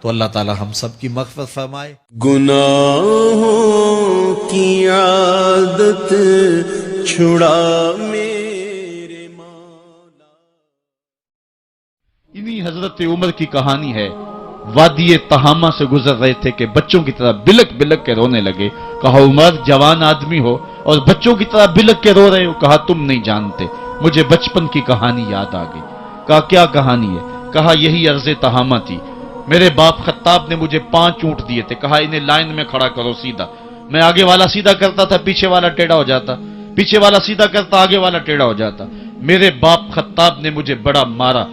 تو اللہ تعالی ہم سب کی مغفرت فرمائے۔ گناہوں کی عادت چھڑا میرے مولا۔ انہی حضرت عمر کی کہانی ہے، وادی تہامہ سے گزر رہے تھے کہ بچوں کی طرح بلک بلک کے رونے لگے۔ کہا عمر جوان آدمی ہو اور بچوں کی طرح بلک کے رو رہے ہو؟ کہا تم نہیں جانتے، مجھے بچپن کی کہانی یاد آ گئی۔ کہا کیا کہانی ہے؟ کہا یہی عرض تہامہ تھی، میرے باپ خطاب نے مجھے 5 اونٹ دیے تھے، کہا انہیں لائن میں کھڑا کرو سیدھا۔ میں آگے والا سیدھا کرتا تھا، پیچھے والا ٹیڑھا ہو جاتا، پیچھے والا سیدھا کرتا، آگے والا ٹیڑھا ہو جاتا۔ میرے باپ خطاب نے مجھے بڑا مارا۔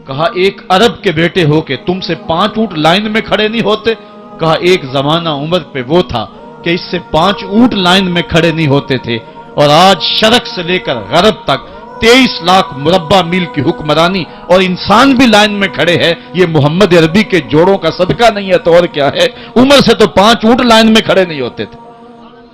کہا ایک عرب کے بیٹے ہو کہ تم سے 5 اونٹ لائن میں کھڑے نہیں ہوتے؟ کہا ایک زمانہ عمر پہ وہ تھا کہ اس سے 5 اونٹ لائن میں کھڑے نہیں ہوتے تھے، اور آج شرق سے لے کر غرب تک 23 لاکھ مربع میل کی حکمرانی اور انسان بھی لائن میں کھڑے ہیں۔ یہ محمد عربی کے جوڑوں کا صدقہ نہیں ہے تو اور کیا ہے؟ عمر سے تو 5 اونٹ لائن میں کھڑے نہیں ہوتے تھے۔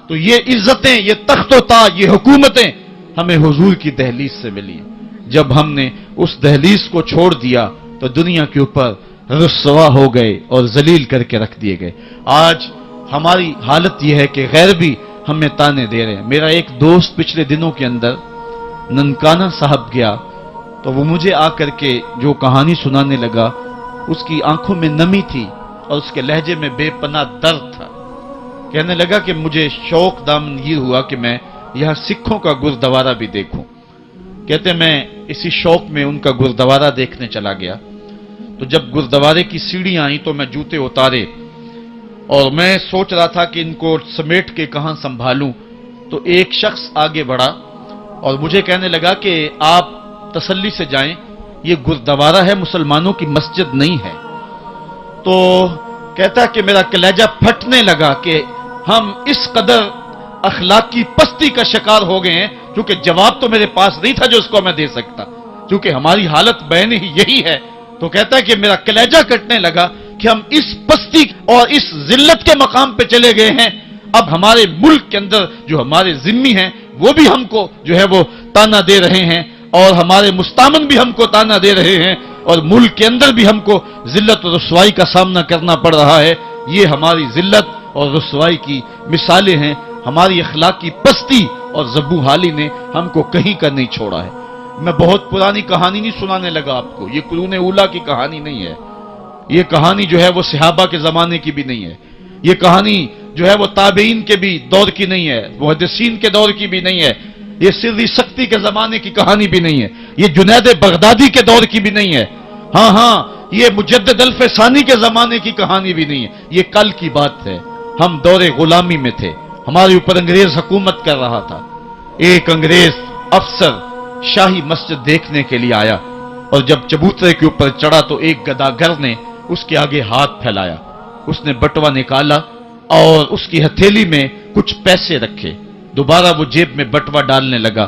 تو یہ عزتیں، یہ تخت و تاج، یہ حکومتیں ہمیں حضور کی دہلیز سے ملی ہیں۔ جب ہم نے اس دہلیز کو چھوڑ دیا تو دنیا کے اوپر رسوا ہو گئے اور ذلیل کر کے رکھ دیے گئے۔ آج ہماری حالت یہ ہے کہ غیر بھی ہمیں تانے دے رہے ہیں۔ میرا ایک دوست پچھلے دنوں کے اندر ننکانہ صاحب گیا تو وہ مجھے آ کر کے جو کہانی سنانے لگا، اس کی آنکھوں میں نمی تھی اور اس کے لہجے میں بے پناہ درد تھا۔ کہنے لگا کہ مجھے شوق دامن یہ ہوا کہ میں یہاں سکھوں کا گردوارہ بھی دیکھوں۔ کہتے میں اسی شوق میں ان کا گردوارہ دیکھنے چلا گیا، تو جب گردوارے کی سیڑھیاں آئیں تو میں جوتے اتارے اور میں سوچ رہا تھا کہ ان کو سمیٹ کے کہاں سنبھالوں، تو ایک شخص آگے بڑھا اور مجھے کہنے لگا کہ آپ تسلی سے جائیں، یہ گردوارہ ہے، مسلمانوں کی مسجد نہیں ہے۔ تو کہتا کہ میرا کلیجہ پھٹنے لگا کہ ہم اس قدر اخلاقی پستی کا شکار ہو گئے ہیں، کیونکہ جواب تو میرے پاس نہیں تھا جو اس کو میں دے سکتا، کیونکہ ہماری حالت بین ہی یہی ہے۔ تو کہتا ہے کہ میرا کلیجہ کٹنے لگا کہ ہم اس پستی اور اس ذلت کے مقام پہ چلے گئے ہیں۔ اب ہمارے ملک کے اندر جو ہمارے ذمی ہیں وہ بھی ہم کو جو ہے وہ تانا دے رہے ہیں، اور ہمارے مستامن بھی ہم کو تانا دے رہے ہیں، اور ملک کے اندر بھی ہم کو ذلت اور رسوائی کا سامنا کرنا پڑ رہا ہے۔ یہ ہماری ذلت اور رسوائی کی مثالیں ہیں۔ ہماری اخلاقی پستی اور زبو حالی نے ہم کو کہیں کا نہیں چھوڑا ہے۔ میں بہت پرانی کہانی نہیں سنانے لگا آپ کو، یہ قرون اولیٰ کی کہانی نہیں ہے، یہ کہانی جو ہے وہ صحابہ کے زمانے کی بھی نہیں ہے، یہ کہانی جو ہے وہ تابعین کے بھی دور کی نہیں ہے، محدثین کے دور کی بھی نہیں ہے، یہ سری سختی کے زمانے کی کہانی بھی نہیں ہے، یہ جنید بغدادی کے دور کی بھی نہیں ہے، ہاں یہ مجدد الف ثانی کے زمانے کی کہانی بھی نہیں ہے، یہ کل کی بات ہے۔ ہم دور غلامی میں تھے، ہمارے اوپر انگریز حکومت کر رہا تھا۔ ایک انگریز افسر شاہی مسجد دیکھنے کے لیے آیا، اور جب چبوترے کے اوپر چڑھا تو ایک گداگر نے اس کے آگے ہاتھ پھیلایا۔ اس نے بٹوا نکالا اور اس کی ہتھیلی میں کچھ پیسے رکھے، دوبارہ وہ جیب میں بٹوا ڈالنے لگا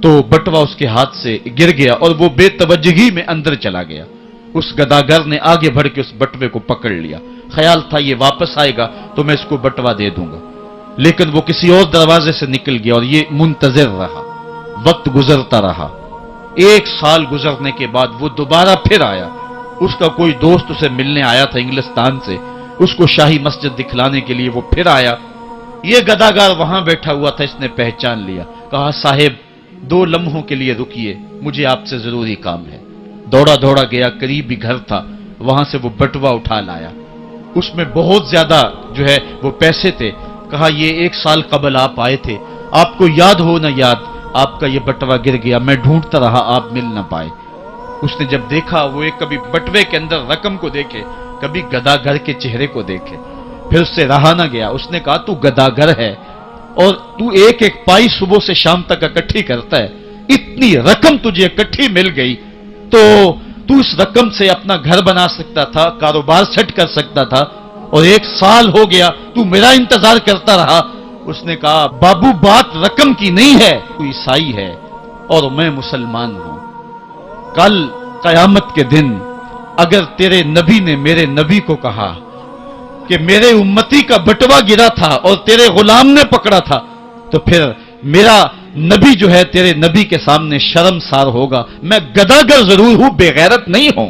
تو بٹوا اس کے ہاتھ سے گر گیا اور وہ بے توجہی میں اندر چلا گیا۔ اس گداگر نے آگے بڑھ کے اس بٹوے کو پکڑ لیا، خیال تھا یہ واپس آئے گا تو میں اس کو بٹوا دے دوں گا، لیکن وہ کسی اور دروازے سے نکل گیا اور یہ منتظر رہا۔ وقت گزرتا رہا، 1 سال گزرنے کے بعد وہ دوبارہ پھر آیا۔ اس کا کوئی دوست اسے ملنے آیا تھا انگلستان سے، اس کو شاہی مسجد دکھلانے کے لیے وہ پھر آیا۔ یہ گداگر وہاں بیٹھا ہوا تھا، اس نے پہچان لیا، کہا صاحب 2 لمحوں کے لیے رکیے، مجھے آپ سے ضروری کام ہے۔ دوڑا دوڑا گیا، قریب ہی گھر تھا، وہاں سے وہ بٹوا اٹھا لایا، اس میں بہت زیادہ جو ہے وہ پیسے تھے۔ کہا یہ 1 سال قبل آپ آئے تھے، آپ کو یاد ہو نہ یاد، آپ کا یہ بٹوا گر گیا، میں ڈھونڈتا رہا، آپ مل نہ پائے۔ اس نے جب دیکھا، وہ ایک کبھی بٹوے کے اندر رقم کو دیکھے، کبھی گداگر کے چہرے کو دیکھے، پھر اس سے رہا نہ گیا۔ اس نے کہا تو گداگر ہے اور تو ایک پائی صبح سے شام تک اکٹھی کرتا ہے، اتنی رقم تجھے اکٹھی مل گئی تو اس رقم سے اپنا گھر بنا سکتا تھا، کاروبار سیٹ کر سکتا تھا، اور 1 سال ہو گیا تو میرا انتظار کرتا رہا۔ اس نے کہا بابو بات رقم کی نہیں ہے، تو عیسائی ہے اور میں مسلمان ہوں۔ کل قیامت کے دن اگر تیرے نبی نے میرے نبی کو کہا کہ میرے امتی کا بٹوا گرا تھا اور تیرے غلام نے پکڑا تھا، تو پھر میرا نبی جو ہے تیرے نبی کے سامنے شرمسار ہوگا۔ میں گداگر ضرور ہوں، بے غیرت نہیں ہوں،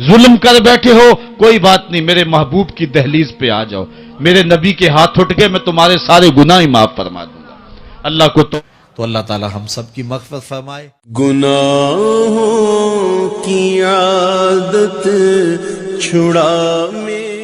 ظلم کر بیٹھے ہو کوئی بات نہیں، میرے محبوب کی دہلیز پہ آ جاؤ، میرے نبی کے ہاتھ اٹھ گئے میں تمہارے سارے گناہ ہی معاف فرما دوں گا۔ اللہ کو تو اللہ تعالی ہم سب کی مغفرت فرمائے۔ گناہوں کی عادت چھڑا میرے